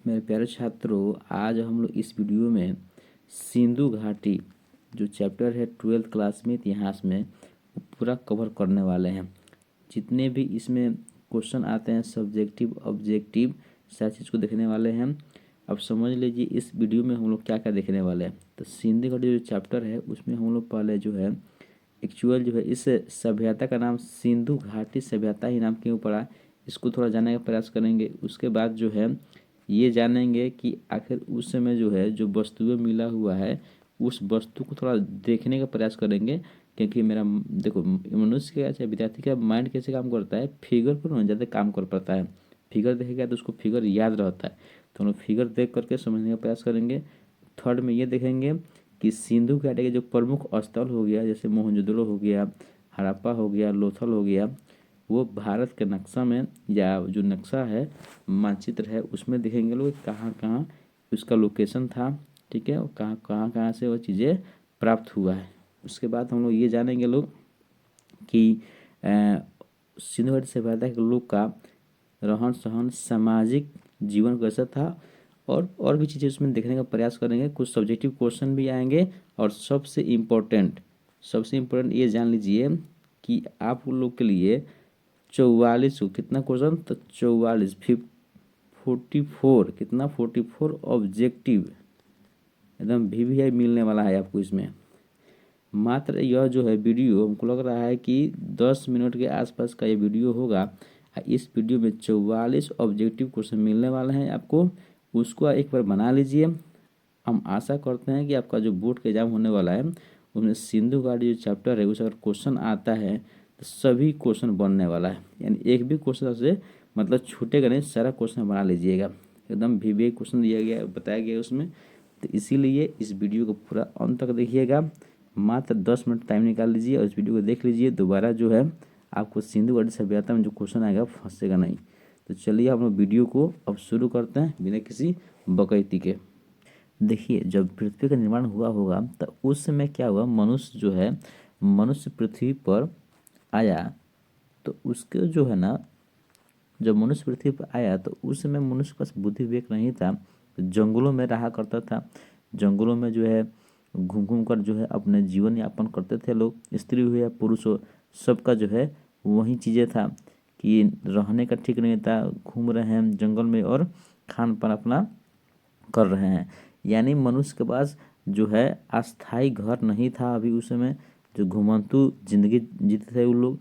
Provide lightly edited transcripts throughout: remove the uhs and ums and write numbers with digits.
मेरे प्यारे छात्रों, आज हम लोग इस वीडियो में सिंधु घाटी जो चैप्टर है 12th क्लास में इतिहास में वो पूरा कवर करने वाले हैं। जितने भी इसमें क्वेश्चन आते हैं सब्जेक्टिव ऑब्जेक्टिव सारी चीज़ को देखने वाले हैं। अब समझ लीजिए इस वीडियो में हम लोग क्या क्या देखने वाले हैं। तो सिंधु घाटी जो चैप्टर है उसमें हम लोग पहले जो है एक्चुअल जो है इस सभ्यता का नाम सिंधु घाटी सभ्यता ही नाम क्यों पड़ा, इसको थोड़ा जानने का प्रयास करेंगे। उसके बाद जो है ये जानेंगे कि आखिर उस समय जो है जो वस्तुएं मिला हुआ है उस वस्तु को थोड़ा देखने का प्रयास करेंगे। क्योंकि मेरा देखो मनुष्य का चाहे विद्यार्थी का माइंड कैसे काम करता है, फिगर पर ना ज़्यादा काम कर पाता है। फिगर देखेगा तो उसको फिगर याद रहता है, तो हम लोग फिगर देख करके समझने का प्रयास करेंगे। थर्ड में ये देखेंगे कि सिंधु घाटी के जो प्रमुख स्थल हो गया, जैसे मोहनजोदड़ो हो गया, हड़प्पा हो गया, लोथल हो गया, वो भारत के नक्शा में या जो नक्शा है मानचित्र है उसमें देखेंगे लोग कहाँ कहाँ उसका लोकेशन था, ठीक है, और कहाँ से वो चीज़ें प्राप्त हुआ है। उसके बाद हम लोग ये जानेंगे लोग कि सिंधु घाटी सभ्यता के लोग का रहन सहन सामाजिक जीवन कैसा था, और भी चीज़ें उसमें देखने का प्रयास करेंगे। कुछ सब्जेक्टिव क्वेश्चन भी आएंगे और सबसे इम्पोर्टेंट ये जान लीजिए कि आप लोग के लिए 44 को कितना क्वेश्चन, तो 44 44 कितना 44 ऑब्जेक्टिव एकदम VVI मिलने वाला है आपको इसमें। मात्र यह जो है वीडियो हमको लग रहा है कि 10 मिनट के आसपास का ये वीडियो होगा। इस वीडियो में 44 ऑब्जेक्टिव क्वेश्चन मिलने वाले हैं आपको, उसको एक बार बना लीजिए। हम आशा करते हैं कि आपका जो बोर्ड का एग्जाम होने वाला है उसमें सिंधु घाटी जो चैप्टर है उस अगर क्वेश्चन आता है तो सभी क्वेश्चन बनने वाला है, यानी एक भी क्वेश्चन से मतलब छूटेगा नहीं, सारा क्वेश्चन बना लीजिएगा। एकदम VVI क्वेश्चन दिया गया बताया गया उसमें, तो इसीलिए इस वीडियो को पूरा अंत तक देखिएगा। मात्र 10 मिनट टाइम निकाल लीजिए और इस वीडियो को देख लीजिए। दोबारा जो है आपको सिंधु घाटी सभ्यता में जो क्वेश्चन आएगा फंसेगा नहीं। तो चलिए हम लोग वीडियो को अब शुरू करते हैं बिना किसी बकैती के। देखिए, जब पृथ्वी का निर्माण हुआ होगा तो उस समय क्या हुआ, मनुष्य पृथ्वी पर आया। तो उसके जो है ना, जब मनुष्य पृथ्वी पर आया तो उस समय मनुष्य के पास बुद्धि विवेक नहीं था, तो जंगलों में रहा करता था। जंगलों में जो है घूम घूम कर जो है अपने जीवन यापन करते थे लोग, स्त्री हो या पुरुष हो, सबका जो है वही चीज़ें था कि रहने का ठीक नहीं था, घूम रहे हैं जंगल में और खान पान अपना कर रहे हैं। यानी मनुष्य के पास जो है अस्थाई घर नहीं था अभी उस समय, जो घुमंतु जिंदगी जीते थे उन लोग।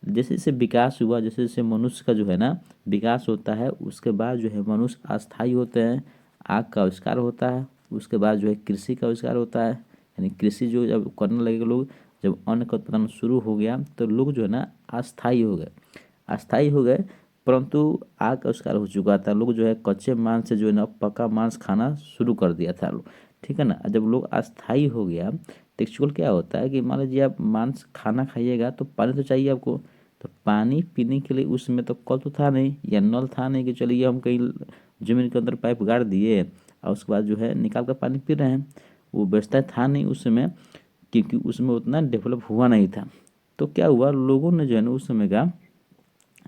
जैसे जैसे विकास हुआ, जैसे जैसे मनुष्य का जो है ना विकास होता है, उसके बाद जो है मनुष्य अस्थाई होते हैं, आग का आविष्कार होता है, उसके बाद जो है कृषि का आविष्कार होता है। यानी कृषि जो जब करने लगे लोग, जब अन्न का उत्पादन शुरू हो गया तो लोग जो है ना अस्थाई हो गए। परंतु आग का आविष्कार हो चुका था, लोग जो है कच्चे मांस से जो है ना पका मांस खाना शुरू कर दिया था लोग, ठीक है ना। जब लोग अस्थाई हो गया तो एक्चुअल क्या होता है कि मान लीजिए आप मांस खाना खाइएगा तो पानी तो चाहिए आपको, तो पानी पीने के लिए उस समय तो कल तो था नहीं या नल था नहीं कि चलिए हम कहीं जमीन के अंदर पाइप गाड़ दिए और उसके बाद जो है निकाल कर पानी पी रहे हैं, वो व्यवस्था था नहीं उस समय, क्योंकि उसमें उतना डेवलप हुआ नहीं था। तो क्या हुआ, लोगों ने जो है ना उस समय का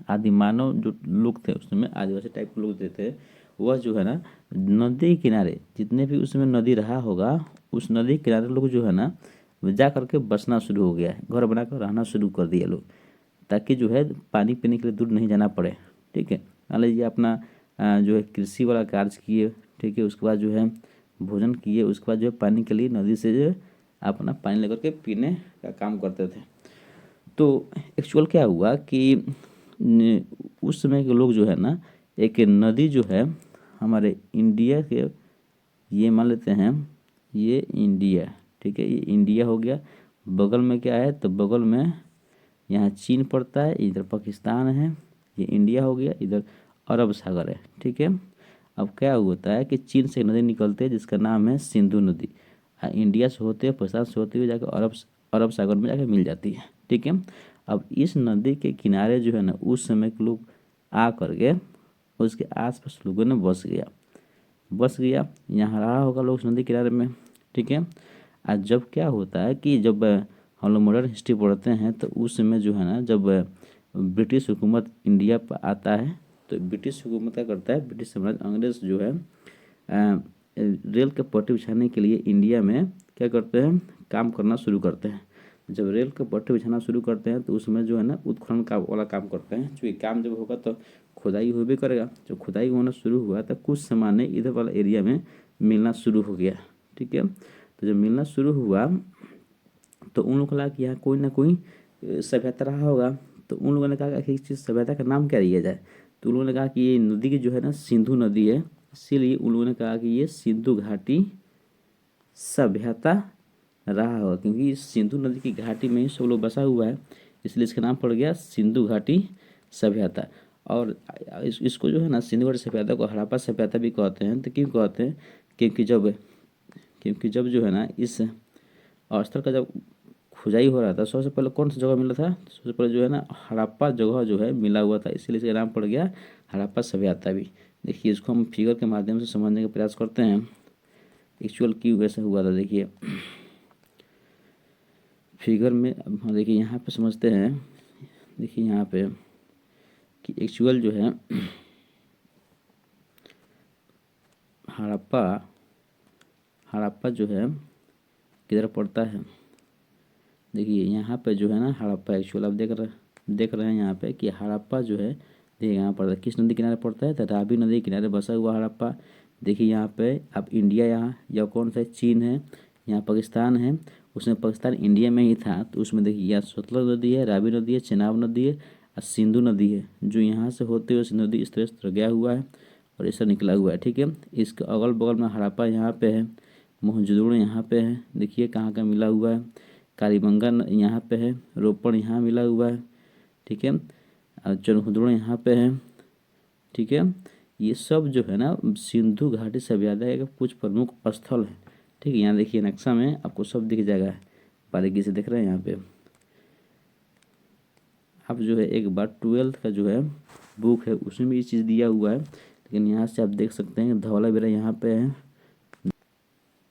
आदि मानव जो लोग थे उस समय आदिवासी टाइप के लोग थे, वह जो है ना नदी किनारे जितने भी उस समय नदी रहा होगा उस नदी किनारे लोग जो है ना जा करके बसना शुरू हो गया है, घर बनाकर रहना शुरू कर दिया लोग, ताकि जो है पानी पीने के लिए दूर नहीं जाना पड़े, ठीक है। मान लीजिए अपना जो है कृषि वाला कार्य किए, ठीक है, उसके बाद जो है भोजन किए, उसके बाद जो है पानी के लिए नदी से जो है अपना पानी लेकर के पीने का काम करते थे। तो एक्चुअल क्या हुआ कि उस समय के लोग जो है ना, एक नदी जो है हमारे इंडिया के, ये मान लेते हैं ये इंडिया, ठीक है, ये इंडिया हो गया। बगल में क्या है, तो बगल में यहाँ चीन पड़ता है, इधर पाकिस्तान है, ये इंडिया हो गया, इधर अरब सागर है, ठीक है। अब क्या होता है कि चीन से नदी निकलते हैं जिसका नाम है सिंधु नदी, इंडिया से होते हुए पाकिस्तान से होते हुए जाकर अरब सागर में जाकर मिल जाती है, ठीक है। अब इस नदी के किनारे जो है ना उस समय के लोग आ करके उसके आसपास लोगों ने बस गया, यहाँ रहा होगा लोग उस नदी किनारे में, ठीक है। आज जब क्या होता है कि जब हम लोग मॉडर्न हिस्ट्री पढ़ते हैं तो उस समय जो है ना जब ब्रिटिश हुकूमत इंडिया पर आता है, तो ब्रिटिश हुकूमत क्या करता है, ब्रिटिश साम्राज्य अंग्रेज जो है रेल के पटरी बिछाने के लिए इंडिया में क्या करते हैं, काम करना शुरू करते हैं। जब रेल के पटरी बिछाना शुरू करते हैं तो उसमें जो है ना उत्खनन का वाला काम करते हैं। चूँकि काम जब होगा तो खुदाई होबे करेगा। जब खुदाई होना शुरू हुआ तो कुछ सामान इधर वाला एरिया में मिलना शुरू हो गया। ठीक है, तो जब मिलना शुरू हुआ तो उन लोगों को लगा कि यहाँ कोई ना कोई सभ्यता रहा होगा। तो उन लोगों ने कहा कि इस चीज़ सभ्यता का नाम क्या दिया जाए। तो उन लोगों ने कहा कि ये नदी की जो है ना सिंधु नदी है, इसीलिए उन लोगों ने कहा कि ये सिंधु घाटी सभ्यता रहा होगा, क्योंकि इस सिंधु नदी की घाटी में ही सब लोग बसा हुआ है, इसलिए इसका नाम पड़ गया सिंधु घाटी सभ्यता। और इसको जो है ना सिंधु घाटी सभ्यता को हड़प्पा सभ्यता भी कहते हैं। तो क्यों कहते हैं, क्योंकि जब जो है ना इस स्थल का जब खुदाई हो रहा था, सबसे पहले कौन सा जगह मिला था, सबसे पहले जो है ना हड़प्पा जगह जो है मिला हुआ था, इसीलिए इसका नाम पड़ गया हड़प्पा सभ्यता भी। देखिए इसको हम फिगर के माध्यम से समझने का प्रयास करते हैं एक्चुअल क्यों वैसा हुआ था। देखिए फिगर में देखिए यहाँ पे समझते हैं। देखिए यहाँ पे कि एक्चुअल जो है हड़प्पा जो है किधर पड़ता है। देखिए यहाँ पे जो है ना हड़प्पा एक्चुअल आप देख रहे हैं यहाँ पे कि हड़प्पा जो है देखिए यहाँ पड़ता है, किस नदी किनारे पड़ता है, तो रावी नदी किनारे बसा हुआ हड़प्पा। देखिए यहाँ पे अब इंडिया यहाँ या कौन सा चीन है, यहाँ पाकिस्तान है, उसमें पाकिस्तान इंडिया में ही था। तो उसमें देखिए यहाँ सतलज नदी है, रावी नदी है, चेनाब नदी है और सिंधु नदी है, जो यहाँ से होते हुए सिंधु नदी इस तरह गया हुआ है और इससे निकला हुआ है। ठीक है, इसके अगल बगल में हड़प्पा यहाँ पे है, मोहनजोदड़ो यहाँ पे है, देखिए कहाँ का मिला हुआ है, कालीबंगा यहाँ पे है, रोपड़ यहाँ मिला हुआ है। ठीक है, और चनहुदड़ो यहाँ पे है। ठीक है, ये सब जो है ना सिंधु घाटी सभ्यता के कुछ प्रमुख स्थल हैं। ठीक है, यहाँ देखिए नक्शा में आपको सब दिख जाएगा, बारीकी से देख रहे हैं यहाँ पे। आप जो है एक बार 12th का जो है बुक है उसमें भी ये चीज़ दिया हुआ है, लेकिन यहाँ से आप देख सकते हैं धौलावीरा यहाँ पे है।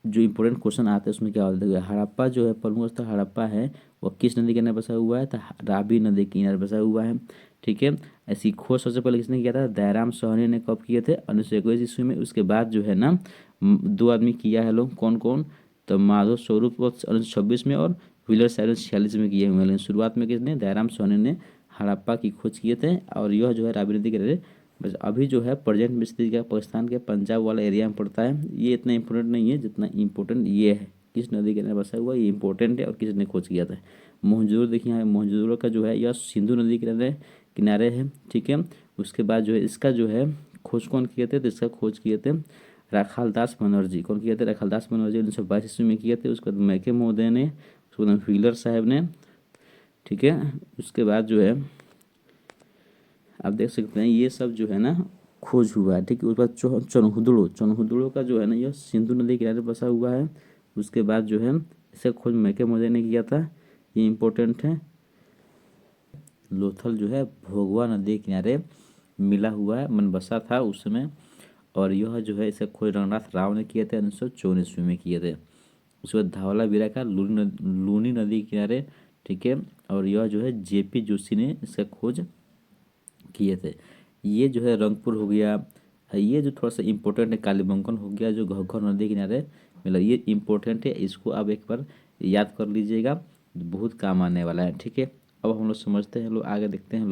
जो इम्पोर्टेंट क्वेश्चन आते हैं उसमें क्या होता है, हड़प्पा जो है प्रमुख स्थल हड़प्पा है वो किस नदी के किनारे बसा हुआ है, तो रावी नदी के किनारे बसा हुआ है। ठीक है, ऐसी खोज सबसे पहले किसने किया था, दयाराम साहनी ने कब किए थे, 1921 ईस्वी में। उसके बाद जो है ना दो आदमी किया है लोग, कौन कौन, तो माधव स्वरूप 1926 में और व्हीलर साइरन 46 में किए हुए हैं। लेकिन शुरुआत में किसने, दयाराम साहनी ने हड़प्पा की खोज किए थे। और यह जो है रावी नदी के बस अभी जो है प्रेजेंट में स्थिति का पाकिस्तान के पंजाब वाला एरिया में पड़ता है। ये इतना इंपॉर्टेंट नहीं है जितना इंपॉर्टेंट ये है, किस नदी के किनारे बसा हुआ ये इंपॉर्टेंट है और किसने खोज किया था। मोहनजोदड़ो देखिए यहाँ मोहनजोदड़ो का जो है यह सिंधु नदी के किनारे है। ठीक है, उसके बाद जो है इसका जो है खोज कौन किए थे, तो इसका खोज किए थे राखालदास बनर्जी। कौन किए थे, राखालदास बनर्जी 1922 ईस्वी में किए थे। उसके बाद मैके महोदय ने, उसके बाद व्हीलर साहब ने। ठीक है, उसके बाद जो है आप देख सकते हैं ये सब जो है ना खोज हुआ है। ठीक है, उसके बाद चनहुदड़ो का जो है ना यह सिंधु नदी किनारे बसा हुआ है। उसके बाद जो है इसे खोज मैके महोदय ने किया था, ये इम्पोर्टेंट है। लोथल जो है भोगवा नदी किनारे मिला हुआ है, मन बसा था उस समय। और यह जो है इसे खोज रंगनाथ राव ने किए थे 1954 ईस्वी में किए थे। उसके बाद धौलावीरा का लूनी नदी किनारे। ठीक है, और यह जो है जेपी जोशी ने इसका खोज किए थे। ये जो है रंगपुर हो गया, ये जो थोड़ा सा इम्पोर्टेंट है कालीबंगन हो गया जो घग्गर नदी किनारे मिला, ये इम्पोर्टेंट है, इसको आप एक बार याद कर लीजिएगा, बहुत काम आने वाला है। ठीक है, अब हम लोग समझते हैं, लोग आगे देखते हैं।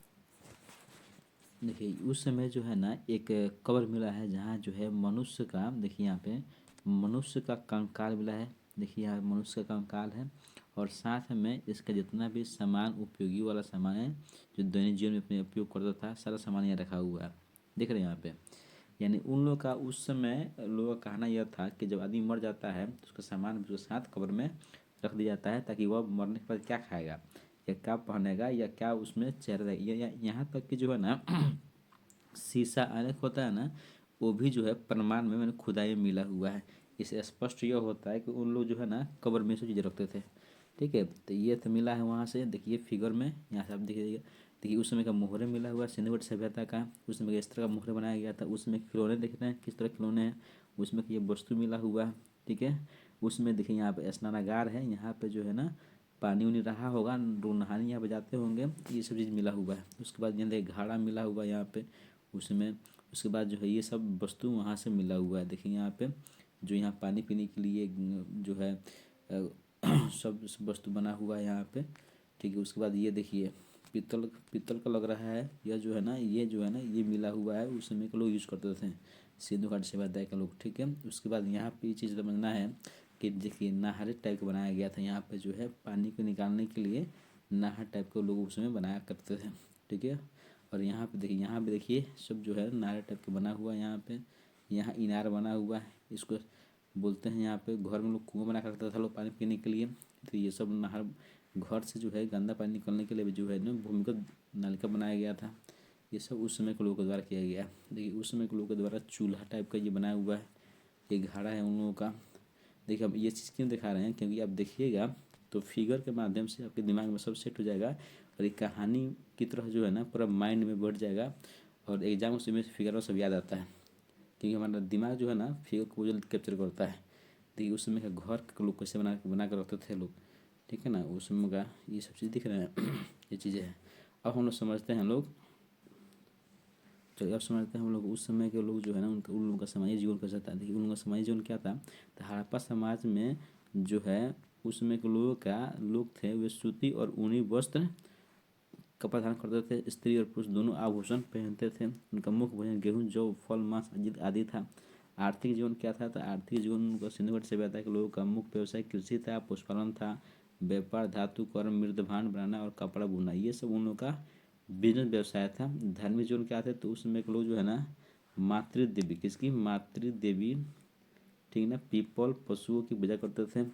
देखिए उस समय जो है ना एक कब्र मिला है जहाँ जो है मनुष्य का, देखिए यहाँ पे मनुष्य का कंकाल मिला है। देखिए यहाँ मनुष्य का कंकाल है और साथ में इसका जितना भी सामान उपयोगी वाला सामान है जो दैनिक जीवन में अपने उपयोग करता था, सारा सामान यहाँ रखा हुआ है। देख रहे हैं यहाँ पे, यानी उन लोग का उस समय लोगों का कहना यह था कि जब आदमी मर जाता है तो उसका सामान उसके साथ कब्र में रख दिया जाता है, ताकि वह मरने के बाद क्या खाएगा या क्या पहनेगा या क्या उसमें चेहरा रहेगा। यहाँ तक कि जो है ना शीशा अनेक होता है ना, वो भी जो है प्रमाण में मैंने खुदाई में मिला हुआ है। इससे स्पष्ट यह होता है कि उन लोग जो है ना कब्र में सब चीज़ें रखते थे। ठीक है, तो ये तो मिला है वहाँ से, देखिए फिगर में यहाँ से आप देखिएगा। देखिए उस समय का मोहरे मिला हुआ है सिंधु घाटी सभ्यता का, उस समय इस तरह का मोहरे बनाया गया था। उसमें खिलौने देख रहे हैं किस तरह खिलौने हैं, उसमें ये वस्तु मिला हुआ है। ठीक है, उसमें देखिए यहाँ पे स्नानागार है, यहाँ पे जो है ना पानी उनी रहा होगा, लोग नहाने यहाँ पे जाते होंगे, ये सब चीज़ मिला हुआ है। उसके बाद यहाँ देखिए घड़ा मिला हुआ है यहाँ पे, उसमें उसके बाद जो है ये सब वस्तु वहाँ से मिला हुआ है। देखिए यहाँ पे जो यहाँ पानी पीने के लिए जो है सब वस्तु बना हुआ है यहाँ पे, ठीक है। उसके बाद ये देखिए पीतल पीतल का लग रहा है, यह जो है ना ये मिला हुआ है, उस समय के लोग यूज़ करते थे, सिंधु घाटी सभ्यता के लोग, ठीक है। उसके बाद यहाँ पे ये चीज़ समझना है कि देखिए नहर टाइप का बनाया गया था यहाँ पे, जो है पानी को निकालने के लिए नहर टाइप के लोग उस समय बनाया करते थे, ठीक है। और यहाँ पे देखिए सब जो है नहर टाइप का बना हुआ है यहाँ पे, यहाँ इनार बना हुआ है, इसको बोलते हैं। यहाँ पे घर में लोग कुआं बना करता था लोग पानी पीने के लिए, तो ये सब नहर घर से जो है गंदा पानी निकलने के लिए जो है ना भूमिगत नलका बनाया गया था। ये सब उस समय के लोगों के द्वारा किया गया। देखिए उस समय के लोगों के द्वारा चूल्हा टाइप का ये बनाया हुआ है, ये घड़ा है उन लोगों का। देखिए अब ये चीज़ क्यों दिखा रहे हैं, क्योंकि आप देखिएगा तो फिगर के माध्यम से आपके दिमाग में सब सेट हो जाएगा और एक कहानी की तरह जो है ना पूरा माइंड में बैठ जाएगा, और एग्जाम उसमें फिगर में सब याद आता है, क्योंकि हमारा दिमाग जो है ना फिगर को जल्दी कैप्चर करता है। देखिए उस समय का घर के लोग कैसे बना कर रखते थे लोग, ठीक है ना, उस समय का ये सब चीज़ दिख रहे हैं ये चीज़ें हैं। अब हम लोग समझते हैं चलिए अब समझते हैं हम लोग उस समय के लोग जो है ना उन लोगों का सामाजिक जीवन कैसा था। देखिए उन लोगों का सामाजिक जीवन क्या था, तो हड़प्पा समाज में जो है उस समय के लोग थे वे सूती और ऊनी वस्त्र कपड़ा धारण करते थे। स्त्री और पुरुष दोनों आभूषण पहनते थे। उनका मुख्य भोजन गेहूँ जौ फल मांस आदि था। आर्थिक जीवन क्या था, तो आर्थिक जीवन उनका सिंधु घाटी सभ्यता के लोगों का मुख्य व्यवसाय कृषि था, पशुपालन था, व्यापार, धातु कर्म, मृदभांड बनाना और कपड़ा बुनना, ये सब उन लोगों का बिजनेस व्यवसाय था। धार्मिक जीवन क्या थे, तो उस समय के लोग जो है ना मातृदेवी, किसकी मातृदेवी, ठीक है ना, पीपल पशुओं की पूजा करते थे,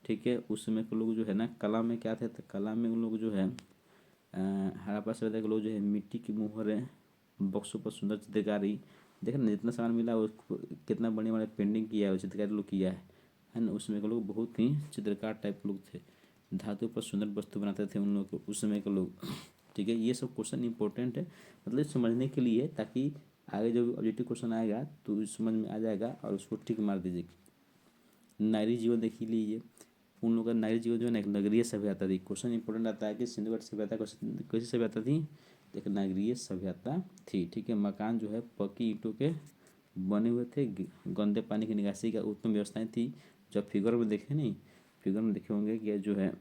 ठीक है। उस समय के लोग जो है ना कला में क्या थे, तो कला में उन लोग जो है हड़प्पा सभ्यता के लोग जो है मिट्टी की मुहरें, बक्सों पर सुंदर चित्रकारी, देख ना जितना सामान मिला उसको कितना बढ़िया बढ़िया पेंटिंग किया है, चित्रकारी लोग किया है ना। उस समय के लोग बहुत ही चित्रकार टाइप के लोग थे। धातु पर सुंदर वस्तु बनाते थे उन लोग को उस समय के लोग, ठीक है। ये सब क्वेश्चन इंपॉर्टेंट है, मतलब समझने के लिए, ताकि आगे जो ऑब्जेक्टिव क्वेश्चन आएगा तो समझ में आ जाएगा और उसको टिक मार दीजिए। नागरिक जीवन देख लीजिए, उन लोगों का नागरिक जीवन जो है ना एक नगरीय सभ्यता थी। क्वेश्चन इंपॉर्टेंट आता है कि सिंधु घाटी सभ्यता कैसी सभ्यता थी, एक नगरीय सभ्यता थी, ठीक है। मकान जो है पक्की ईंटों के बने हुए थे, गंदे पानी की निकासी का उत्तम व्यवस्थाएं थी। जब फिगर में देखे नहीं, फिगर में देखे होंगे कि जो है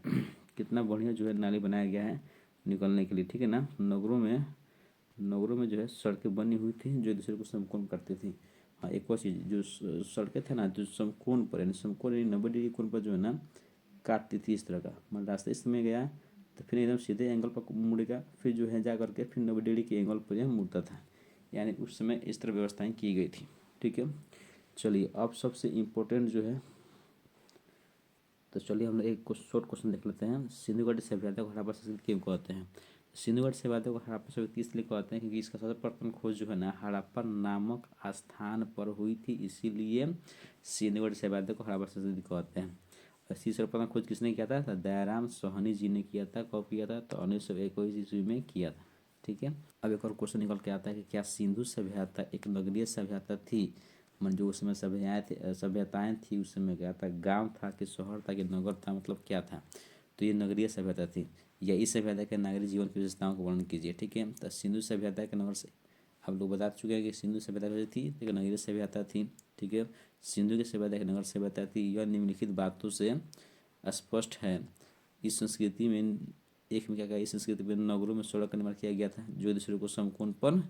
कितना बढ़िया जो है नाली बनाया गया है निकलने के लिए, ठीक है ना। नगरों में जो है सड़कें बनी हुई थी जो एक दूसरे को समकोण करती थी। हाँ एक और चीज़, जो सड़कें थे ना जो समकोण पर, यानी समकोण यानी 90 डिग्री कोण पर जो है ना काटती थी इस तरह का, मतलब रास्ता इस समय गया तो फिर एकदम सीधे एंगल पर मुड़ेगा, फिर जो है जा करके फिर 90 डिग्री के एंगल पर यह मुड़ता था, यानी उस समय इस तरह व्यवस्थाएं की गई थी, ठीक है। चलिए अब सबसे इम्पोर्टेंट जो है, तो चलिए हम लोग एक शॉर्ट क्वेश्चन देख लेते हैं। सिंधु घाटी सभ्यता को हड़प्पा संस्कृति क्यों कहते हैं। सिंधु घाटी सभ्यता को हड़प्पा संस्कृति इसलिए कहते हैं क्योंकि इसका सर्वप्रथम खोज जो है ना हड़प्पा नामक स्थान पर हुई थी, इसीलिए सिंधु घाटी सभ्यता को हड़प्पा संस्कृति कहते हैं। इसी सर्वप्रथम खोज किसने किया था, तो दयाराम सोहनी जी ने किया था। कब किया था, तो 1921 ईस्वी में किया था, ठीक है। अब एक और क्वेश्चन निकल के आता है कि क्या सिंधु सभ्यता एक नगरीय सभ्यता थी, मन जो उस समय सभ्यताएं थी उस समय क्या था, गांव था कि शहर था कि नगर था, मतलब क्या था, तो ये नगरीय सभ्यता थी। या इस सभ्यता के नागरिक जीवन की विशेषताओं को वर्णन कीजिए, ठीक है। तो सिंधु सभ्यता के नगर से आप लोग बता चुके हैं कि सिंधु सभ्यता कैसी थी, एक नगरीय सभ्यता थी, ठीक है। सिंधु की सभ्यता एक नगर सभ्यता थी, यह निम्नलिखित बातों से स्पष्ट है। इस संस्कृति में एक में क्या कहा, इस संस्कृति में नगरों में सड़क का निर्माण किया गया था जो एक दूसरे को समकोण पर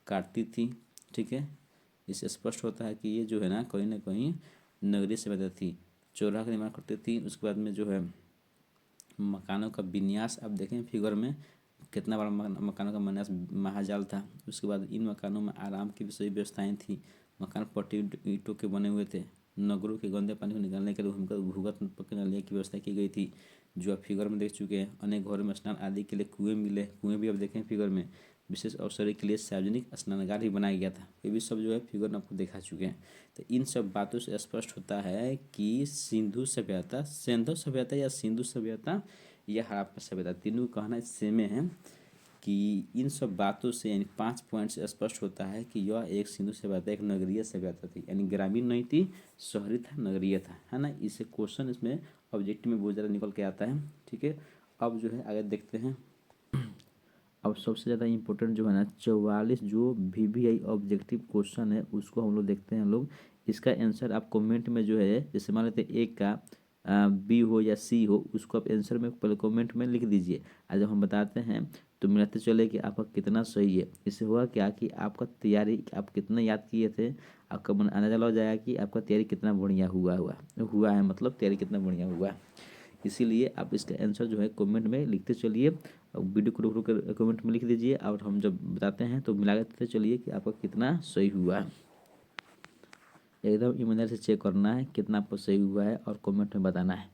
काटती थी, ठीक है। इससे स्पष्ट होता है कि ये जो है ना कहीं नगरीय सभ्यता थी। चौराहा का निर्माण करती थी। उसके बाद में जो है मकानों का विन्यास आप देखें फिगर में कितना बड़ा मकानों का विन्यास महाजाल था। उसके बाद इन मकानों में आराम की भी सभी व्यवस्थाएं थी। मकान पट्टी ईंटों के बने हुए थे। नगरों के गंदे पानी को निकालने के लिए भूगर्भ नलिया की व्यवस्था की गई थी जो आप फिगर में देख चुके हैं। अनेक घरों में स्नान आदि के लिए कुएं मिले, कुएं भी आप देखें फिगर में। विशेष अवसर के लिए सार्वजनिक स्नानागार भी बनाया गया था। ये भी सब जो है फिगर में आपको दिखा चुके हैं। तो इन सब बातों से स्पष्ट होता है कि सिंधु सभ्यता या सिंधु सभ्यता या हड़प्पा सभ्यता तीनों कहना सेम है कि इन सब बातों से यानी 5 पॉइंट से स्पष्ट होता है कि यह एक सिंधु सभ्यता एक नगरीय सभ्यता थी, यानी ग्रामीण नहीं थी, शहरी था, नगरीय था, है ना। इसे क्वेश्चन इसमें ऑब्जेक्टिव में बहुत ज़्यादा निकल के आता है, ठीक है। अब जो है आगे देखते हैं। अब सबसे ज़्यादा इम्पोर्टेंट जो है ना 44 जो VVI ऑब्जेक्टिव क्वेश्चन है उसको हम लोग देखते हैं हम लोग। इसका आंसर आप कमेंट में जो है, जैसे मान लेते हैं ए का बी हो या सी हो, उसको आप आंसर में पहले कमेंट में लिख दीजिए। आज जब हम बताते हैं तो मिलाते चले कि आपका कितना सही है। इससे हुआ क्या कि आपका तैयारी आप कितना याद किए थे, आपका मन अंदाजा लग जाएगा कि आपका तैयारी कितना बढ़िया हुआ है, मतलब तैयारी कितना बढ़िया हुआ है। इसीलिए आप इसका आंसर जो है कमेंट में लिखते चलिए और वीडियो को रुक कर कमेंट में लिख दीजिए, और हम जब बताते हैं तो मिला देते चलिए कि आपका कितना सही हुआ है। एकदम ईमानदारी से चेक करना है कितना आपको सही हुआ है और कमेंट में बताना है।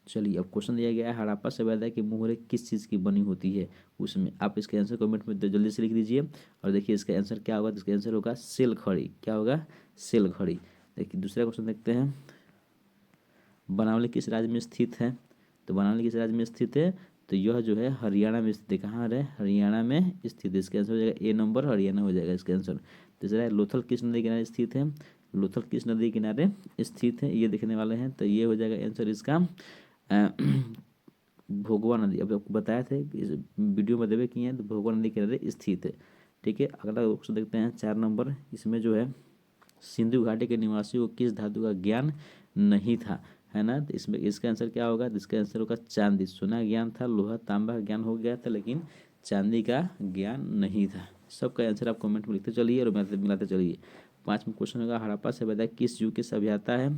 चलिए, अब क्वेश्चन दिया गया है हड़प्पा सभ्यता की मोहरें किस चीज़ की बनी होती है, उसमें आप इसके आंसर कमेंट में जल्दी से लिख दीजिए। और देखिए इसका आंसर क्या होगा, तो इसका आंसर होगा सेल घड़ी। क्या होगा? सेल घड़ी। देखिए दूसरा क्वेश्चन देखते हैं, बनावली किस राज्य में स्थित है, तो बनावली किस राज्य में स्थित है, तो यह जो है हरियाणा में स्थित है। कहाँ है? हरियाणा में स्थित है। इसका आंसर हो जाएगा ए नंबर, हरियाणा हो जाएगा इसका आंसर। तीसरा है लोथल किस नदी किनारे स्थित है, लोथल किस नदी किनारे स्थित है, ये देखने वाले हैं। तो ये हो जाएगा आंसर इसका भोगवा नदी। अब आपको बताया थे कि इस वीडियो में देवे किए हैं, तो भोगवा नदी किनारे स्थित है। ठीक है, अगला क्वेश्चन देखते हैं 4 नंबर। इसमें जो है सिंधु घाटी के निवासियों को किस धातु का ज्ञान नहीं था, है ना। तो इसमें इसका आंसर क्या होगा, तो इसका आंसर होगा चांदी। सोना ज्ञान था, लोहा तांबा का ज्ञान हो गया था, लेकिन चांदी का ज्ञान नहीं था। सबका आंसर आप कमेंट में लिखते चलिए और मिलाते चलिए। 5वां क्वेश्चन होगा हड़प्पा सभ्यता किस युग की सभ्यता है,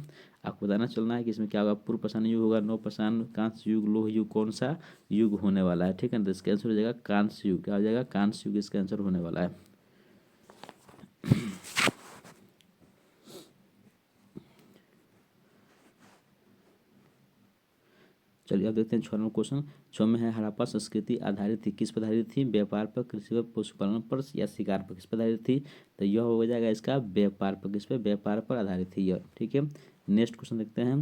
आपको बताना चलना है कि इसमें क्या होगा। पूर्व पाषाण युग होगा, नवपाषाण, कांस्य युग, लोह युग, कौन सा युग होने वाला है। ठीक है, तो इसका आंसर हो जाएगा कांस्य युग। क्या हो जाएगा? कांस्य युग इसका आंसर होने वाला है। चलिए अब देखते हैं 6 नंबर क्वेश्चन। 6 में है हड़प्पा संस्कृति आधारित थी, किस पर आधारित थी, व्यापार पर, कृषि पर, पशुपालन पर या शिकार पर, किस पर आधारित थी, तो यह हो जाएगा इसका व्यापार पर। किस पर? व्यापार पर आधारित थी यह। ठीक है, नेक्स्ट क्वेश्चन देखते हैं,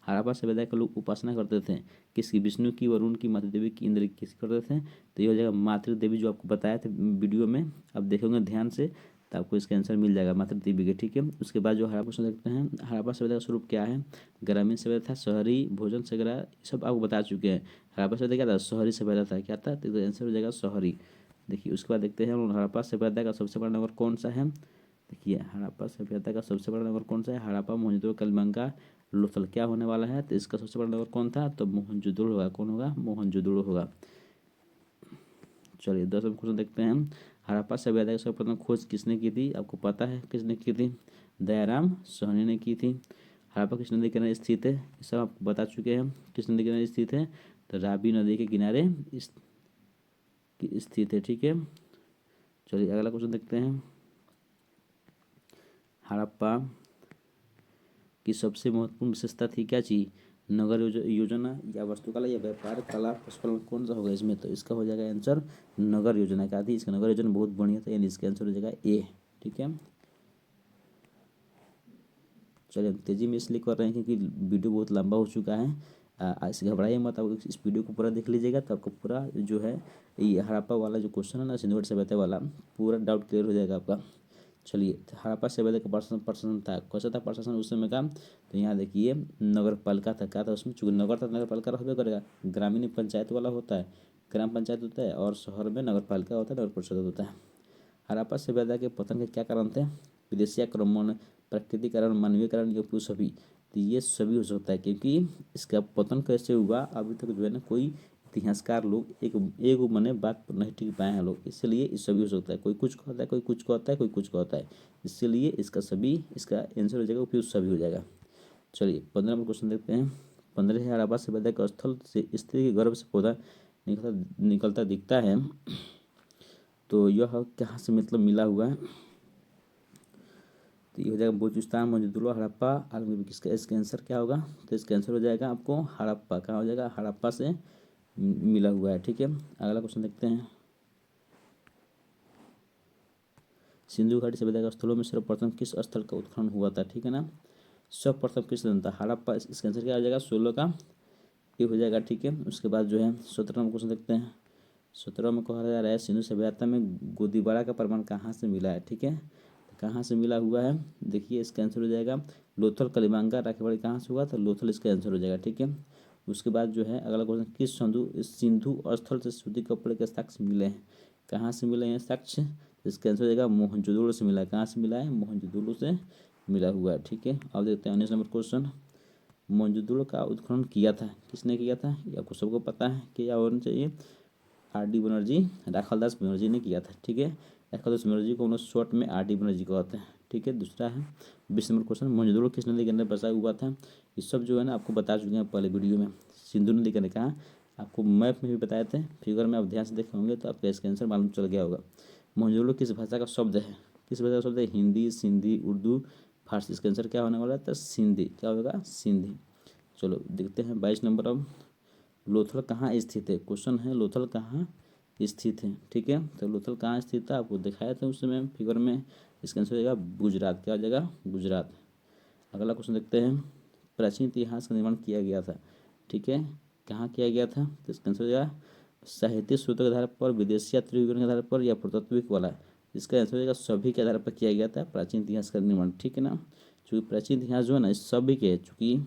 हड़प्पा सभ्यता के लोग उपासना करते थे किसकी, विष्णु की, वरुण की, मातृ देवी की, इंद्र की, किसकी करते थे, तो ये हो जाएगा मातृ देवी, जो आपको बताया था वीडियो में। अब देखोगे ध्यान से तो आपको इसका आंसर मिल जाएगा मातृ देवी के। ठीक है, उसके बाद जो हड़प्पा क्वेश्चन देखते हैं, हड़प्पा सभ्यता का स्वरूप क्या है, ग्रामीण सभ्यता था, शहरी, भोजन सग्रह, सब आपको बता चुके हैं। हड़प्पा सभ्यता क्या था? शहरी सभ्यता था। क्या था? तो आंसर हो जाएगा शहरी। देखिए उसके बाद देखते हैं हड़प्पा सभ्यता का सबसे बड़ा नगर कौन सा है। देखिए हड़प्पा सभ्यता का सबसे बड़ा नगर कौन सा है, हड़प्पा, मोहनजोदड़ो, कलिबंगा, लोथल। क्या होने वाला है, तो इसका सबसे बड़ा नगर कौन था, तो मोहनजोदड़ो होगा। कौन होगा? मोहनजोदड़ो होगा। चलिए 10वां क्वेश्चन देखते हैं, हड़प्पा सभ्यता की सर्वप्रथम खोज किसने की थी, आपको पता है किसने की थी, दयाराम साहनी ने की थी। हड़प्पा किस नदी के किनारे स्थित है, ये सब आपको बता चुके हैं। किस नदी के किनारे स्थित है, तो रावी नदी के किनारे स्थित है। ठीक है, चलिए अगला क्वेश्चन देखते हैं, हड़प्पा की सबसे महत्वपूर्ण विशेषता थी क्या चीज़, नगर योजना या वास्तुकला या व्यापार, कला, पशुपालन, कौन सा होगा इसमें, तो इसका हो जाएगा आंसर नगर योजना का थी। इसका नगर योजना बहुत बढ़िया था, यानी इसका आंसर हो जाएगा ए। ठीक है, चलिए तेजी में इसलिए कर रहे हैं क्योंकि वीडियो बहुत लंबा हो चुका है। ऐसे घबराइए मत, आप इस वीडियो को पूरा देख लीजिएगा तो आपको पूरा जो है ये हड़प्पा वाला जो क्वेश्चन है ना, सिंधु घाटी सभ्यता वाला, पूरा डाउट क्लियर हो जाएगा आपका। चलिए, तो हड़प्पा सभ्यता का प्रशासन था, कैसा था प्रशासन उस समय का, तो यहाँ देखिए नगर पालिका था। क्या था उसमें, चूंकि नगर था नगर पालिका रहबे करेगा। ग्रामीण में पंचायत वाला होता है, ग्राम पंचायत होता है, और शहर में नगर पालिका होता है, नगर परिषद होता है। हड़प्पा सभ्यता के पतन के क्या कारण थे, विदेशी आक्रमण, प्राकृतिक कारण, मानवीय कारण, या फिर सभी, तो ये सभी हो सकता है। क्योंकि इसका पतन कैसे हुआ अभी तक जो है ना कोई इतिहासकार लोग एक मने बात नहीं टिक पाए हैं लोग, इसलिए ये सभी हो सकता है। कोई कुछ कहता है, कोई कुछ कहता है, कोई कुछ कहता है, इसलिए इसका आंसर हो जाएगा उपयुक्त सभी हो जाएगा। चलिए 15 नंबर क्वेश्चन देखते हैं, 15 है हड़प्पा सभ्यता के स्थल से स्त्री के गर्भ से पौधा निकलता दिखता है, तो यह कहाँ से मतलब मिला हुआ है, तो ये हो जाएगा बलूचिस्तान, मोहनजोदड़ो, हड़प्पा, आलमगीर। किसका इसका आंसर क्या होगा, तो इसका आंसर हो जाएगा आपको हड़प्पा। कहाँ हो जाएगा, हड़प्पा से मिला हुआ है। ठीक है, अगला क्वेश्चन देखते हैं, सिंधु घाटी सभ्यता के स्थलों में सर्वप्रथम किस स्थल का उत्खनन हुआ था। ठीक है ना, सर्वप्रथम किस स्थल था, हड़प्पा। इसका आंसर क्या हो जाएगा, 16 का ये हो जाएगा। ठीक है, उसके बाद जो है 17 नंबर क्वेश्चन देखते हैं, 17 में कहा जा रहा है सिंधु सभ्यता में गोदीबाड़ा का प्रमाण कहाँ से मिला है। ठीक है, कहाँ से मिला हुआ है, देखिए इसका आंसर हो जाएगा लोथल, कलिबंगा, राखीवाड़ी कहाँ से हुआ था, लोथल इसका आंसर हो जाएगा। ठीक है, उसके बाद जो है अगला क्वेश्चन, किस सिंधु स्थल से सूती कपड़े के साक्ष्य मिले हैं? कहाँ से मिले हैं साक्ष्य? तो इसका आंसर हो जाएगा मोहनजोदड़ो से मिला है। कहाँ से मिला है? मोहनजोदड़ो से मिला हुआ है। ठीक है, अब देखते हैं 19 नंबर क्वेश्चन, मोहनजोदड़ो का उत्खनन किया था, किसने किया था? ये आपको सबको पता है कि क्या होना चाहिए, आर.डी. बनर्जी, राखालदास बनर्जी ने किया था। ठीक है, राखालदास बनर्जी को हम लोग शॉर्ट में आर.डी. बनर्जी कहते हैं। ठीक है, दूसरा है 20 नंबर क्वेश्चन, मोहनजोदड़ो किस नदी के अंदर बसा हुआ था? ये सब जो है ना आपको बता चुके हैं पहले वीडियो में। सिंधु नदी का कहा आपको मैप में भी बताए थे, फिगर में आप ध्यान से देखे होंगे तो आपका इसका आंसर मालूम चल गया होगा। मोहनजोदड़ो किस भाषा का शब्द है? किस भाषा का शब्द है? हिंदी, सिंधी, उर्दू, फारसी। इसका आंसर क्या होने वाला है? तो सिंधी। क्या होगा? सिंधी। चलो देखते हैं 22 नंबर। अब लोथल कहाँ स्थित है? क्वेश्चन है लोथल कहाँ स्थित है। ठीक है, तो लोथल कहाँ स्थित था आपको दिखाया था उस समय फिगर में। इसका आंसर हो जाएगा गुजरात। क्या हो जाएगा? गुजरात। अगला क्वेश्चन देखते हैं, प्राचीन इतिहास का निर्माण किया गया था। ठीक है, कहाँ किया गया था? तो इसका आंसर हो जाएगा साहित्य स्रोत के आधार पर, विदेशी यात्री विवरण के आधार पर, या पुरातात्विक वाला। इसका आंसर हो जाएगा सभी के आधार पर किया गया था प्राचीन इतिहास का निर्माण। ठीक है ना, चूँकि प्राचीन इतिहास जो है ना इस सभी के, चूँकि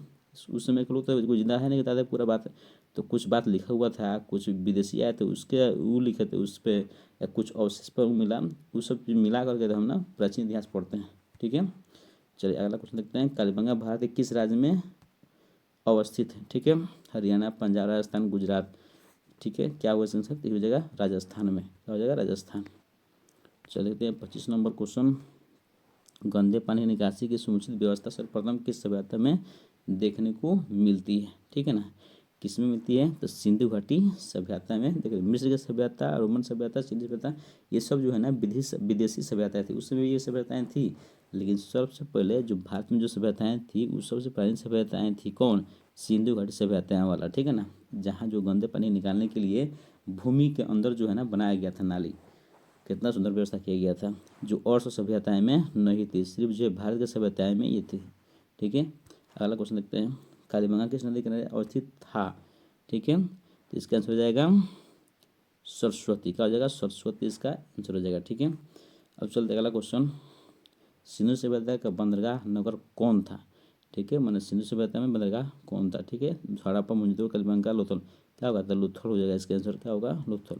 उस समय के लोग तो कुछ जिंदा है नहीं बताते पूरा बात, तो कुछ बात लिखा हुआ था, कुछ विदेशी आए तो उसके वो लिखे थे उस पर, या कुछ अवशेष पर मिला, वो सब चीज़ मिला करके हम ना प्राचीन इतिहास पढ़ते हैं। ठीक है, चलिए अगला क्वेश्चन देखते हैं, कालीबंगा भारत के किस राज्य में अवस्थित है? ठीक है, हरियाणा, पंजाब, राजस्थान, गुजरात। ठीक है, क्या हुआ संसद? ये हो जाएगा राजस्थान में। क्या हो जाएगा? राजस्थान। चलिए देखते हैं 25 नंबर क्वेश्चन, गंदे पानी निकासी की समुचित व्यवस्था सर्वप्रथम किस सभ्यता में देखने को मिलती है? ठीक है ना, किस में मिलती है? तो सिंधु घाटी सभ्यता में। देखिए मिस्र की सभ्यता, रोमन सभ्यता, सिंधु सभ्यता, ये सब जो है ना विदेशी सभ्यताएं थी। उस समय ये सभ्यताएं थी, लेकिन सबसे पहले जो भारत में जो सभ्यताएं थी उस सबसे प्राचीन सभ्यताएं थी कौन? सिंधु घाटी सभ्यताएं वाला। ठीक है ना, जहाँ जो गंदे पानी निकालने के लिए भूमि के अंदर जो है ना बनाया गया था नाली। कितना सुंदर व्यवस्था किया गया था, जो और सब सभ्यताएं में नहीं थी, सिर्फ जो भारत की सभ्यताएं में ये थी। ठीक है, अगला क्वेश्चन देखते हैं, कालीबंगा किस नदी किनारे अवस्थित था? ठीक है, तो इसका आंसर हो जाएगा सरस्वती। क्या हो जाएगा? सरस्वती इसका आंसर हो जाएगा। ठीक है, अब चलते अगला क्वेश्चन, सिंधु सभ्यता का बंदरगाह नगर कौन था? ठीक है, मैंने सिंधु सभ्यता में बंदरगाह कौन था? ठीक है, हड़प्पा, मोहनजोदड़ो, कालीबंगा, लोथल। क्या होगा? तो लोथल हो जाएगा इसका आंसर। क्या होगा? लोथल।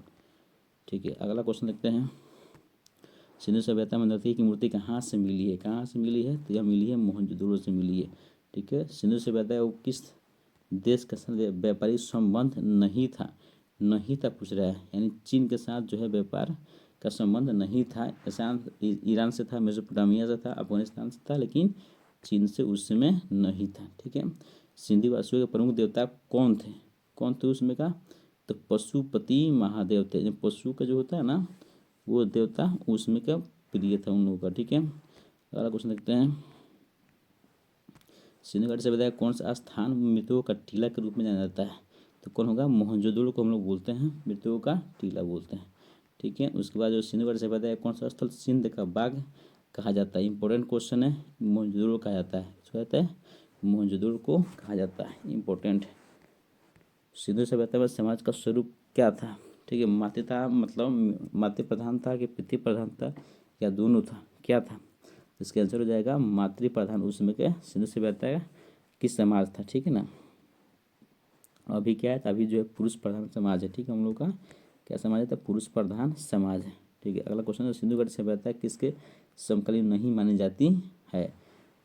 ठीक है, अगला क्वेश्चन देखते हैं, सिंधु सभ्यता में नर्तकी की मूर्ति कहाँ से मिली है? कहाँ से मिली है? तो यह मिली है मोहनजोदड़ो से मिली है। ठीक है, सिंधु सभ्यता वो किस देश के साथ व्यापारिक संबंध नहीं था? नहीं था पूछ रहा है, यानी चीन के साथ जो है व्यापार का संबंध नहीं था। ईरान से था, मेसोपोटामिया से था, अफगानिस्तान से था, लेकिन चीन से उस समय नहीं था। ठीक है, सिंधु वासियों के प्रमुख देवता कौन थे? कौन थे उसमें का? तो पशुपति महादेव थे। पशु का जो होता है ना वो देवता, उसमें का प्रिय था उन लोगों का। ठीक है, अगला क्वेश्चन देखते हैं, सिंधु घाटी सभ्यता कौन सा स्थान मृतकों का टीला के रूप में जाना जाता है? तो कौन होगा? मोहनजोदड़ो को हम लोग बोलते हैं मृतकों का टीला बोलते हैं। ठीक है, उसके बाद जो सिंधु घाटी सभ्यता है कौन सा स्थल सिंध का बाग कहा जाता है? इंपॉर्टेंट क्वेश्चन है, मोहनजोदड़ो कहा जाता है। इसको कहते हैं मोहनजोदड़ो को कहा जाता है, इंपॉर्टेंट। सिंधु सभ्यता में समाज का स्वरूप क्या था? ठीक है, मातृ था, मतलब मातृ प्रधान था कि पितृ प्रधान था, या दोनों था? क्या था? इसका आंसर हो जाएगा मातृ प्रधान। उस समय के सिंधु सभ्यता का किस समाज था? ठीक है ना, अभी क्या है? अभी जो है पुरुष प्रधान समाज है। ठीक है, हम लोग का क्या समाज है? तो पुरुष प्रधान समाज है। ठीक है, अगला क्वेश्चन है, सिंधु घाटी सभ्यता किसके समकालीन नहीं मानी जाती है?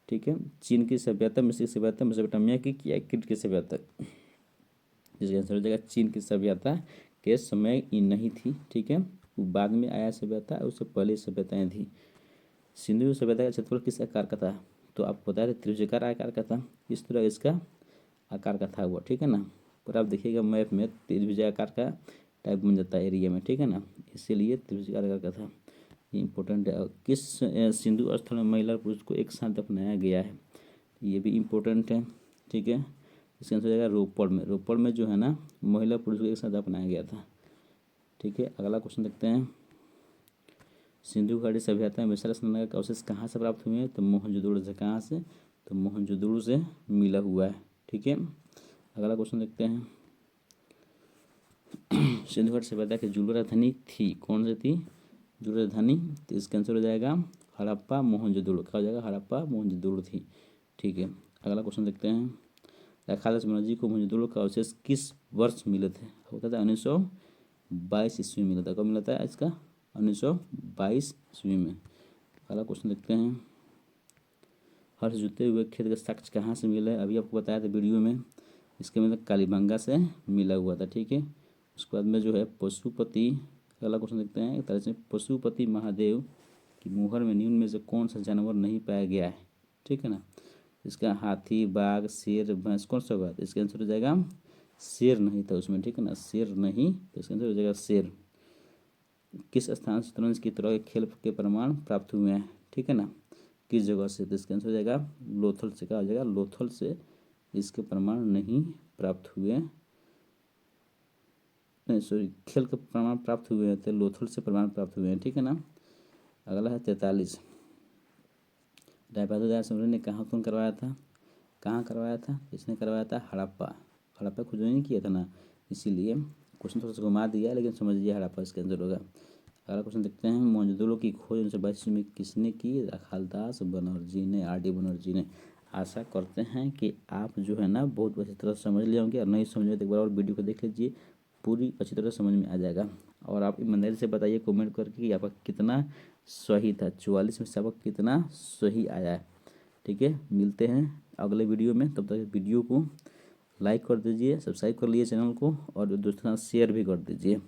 ठीक है, चीन की सभ्यता, मिस्र की सभ्यता, मेसोपोटामिया की, या कीट की सभ्यता? जिसका आंसर हो जाएगा चीन की सभ्यता के समय ये नहीं थी। ठीक है, वो बाद में आया सभ्यता, उससे पहले सभ्यताएं थी। सिंधु सभ्यता का क्षेत्रफल किस आकार का था? तो आपको बता दें त्रिभुजाकार आकार का था। इस तरह इसका आकार का था हुआ। ठीक है ना, पर आप देखिएगा मैप में त्रिभुजाकार का टाइप बन जाता है एरिया में। ठीक है ना, इसीलिए त्रिभुजाकार आकार का था। ये इंपॉर्टेंट है। किस सिंधु स्थल में महिला और पुरुष को एक साथ अपनाया गया है? ये भी इम्पोर्टेंट है। ठीक है, इसका आंसर हो जाएगा रोपड़ में। रोपड़ में जो है ना महिला पुरुष को एक साथ अपनाया गया था। ठीक है, अगला क्वेश्चन देखते हैं, सिंधु घाटी सभ्यता में मिश्र स्नान का अवशेष कहाँ से प्राप्त हुए हैं? तो मोहनजोदड़ो से। कहाँ से? तो मोहनजोदड़ो से मिला हुआ है। ठीक है, अगला क्वेश्चन देखते हैं, सिंधु घाटी सभ्यता की जुड़ राजधानी थी, कौन सी थी जुड़ राजधानी? तो इसका आंसर हो जाएगा हड़प्पा मोहनजोदड़ो। क्या हो जाएगा? हड़प्पा मोहनजोदड़ो थी। ठीक है, अगला क्वेश्चन देखते हैं, राखालदास बनर्जी को मोहनजोदड़ो का अवशेष किस वर्ष मिले थे? होता था 1922 ईस्वी में मिला था। कब मिला था इसका? 1922 ईस्वी में। अगला क्वेश्चन देखते हैं, हर्ष जुते हुए खेत का साक्ष्य कहाँ से मिला है? अभी आपको बताया था वीडियो में, इसके मतलब कालीबंगा से मिला हुआ था। ठीक है, उसके बाद में जो है पशुपति, अगला क्वेश्चन देखते हैं, एक तरह से पशुपति महादेव की मुहर में निम्न में से कौन सा जानवर नहीं पाया गया है? ठीक है ना, इसका हाथी, बाघ, शेर, भैंस, कौन सा होगा? इसका आंसर हो जाएगा शेर नहीं था उसमें। ठीक है ना, शेर नहीं, तो इसका आंसर हो जाएगा शेर। किस स्थान से शतरंज की तरह के खेल के प्रमाण प्राप्त हुए हैं? ठीक है ना, किस जगह से? तो इसका आंसर हो जाएगा लोथल से। क्या हो जाएगा? लोथल से इसके प्रमाण नहीं प्राप्त हुए, नहीं सॉरी, खेल के प्रमाण प्राप्त हुए हैं तो लोथल से प्रमाण प्राप्त हुए हैं। ठीक है ना, अगला है 43, राय बहादुर दास ने कहाँ खून करवाया था? कहाँ करवाया था? इसने करवाया था हड़प्पा। हड़प्पा खुद नहीं किया था ना, इसीलिए क्वेश्चन थोड़ा सा घुमा दिया, लेकिन समझिए हड़प्पा इसके आंसर होगा। अगला क्वेश्चन देखते हैं, मोहनजोदड़ो की खोज 1922 में किसने की? राखालदास बनर्जी ने, आर डी बनर्जी ने। आशा करते हैं कि आप जो है ना बहुत अच्छी तरह समझ लिए होंगे, और नहीं समझे तो एक बार और वीडियो को देख लीजिए, पूरी अच्छी तरह समझ में आ जाएगा। और आप ईमानदारी से बताइए कमेंट करके कि आपका कितना सही था, 44 में से आपका कितना सही आया है। ठीक है, मिलते हैं अगले वीडियो में, तब तक वीडियो को लाइक कर दीजिए, सब्सक्राइब कर लीजिए चैनल को, और दोस्तों के साथ शेयर भी कर दीजिए।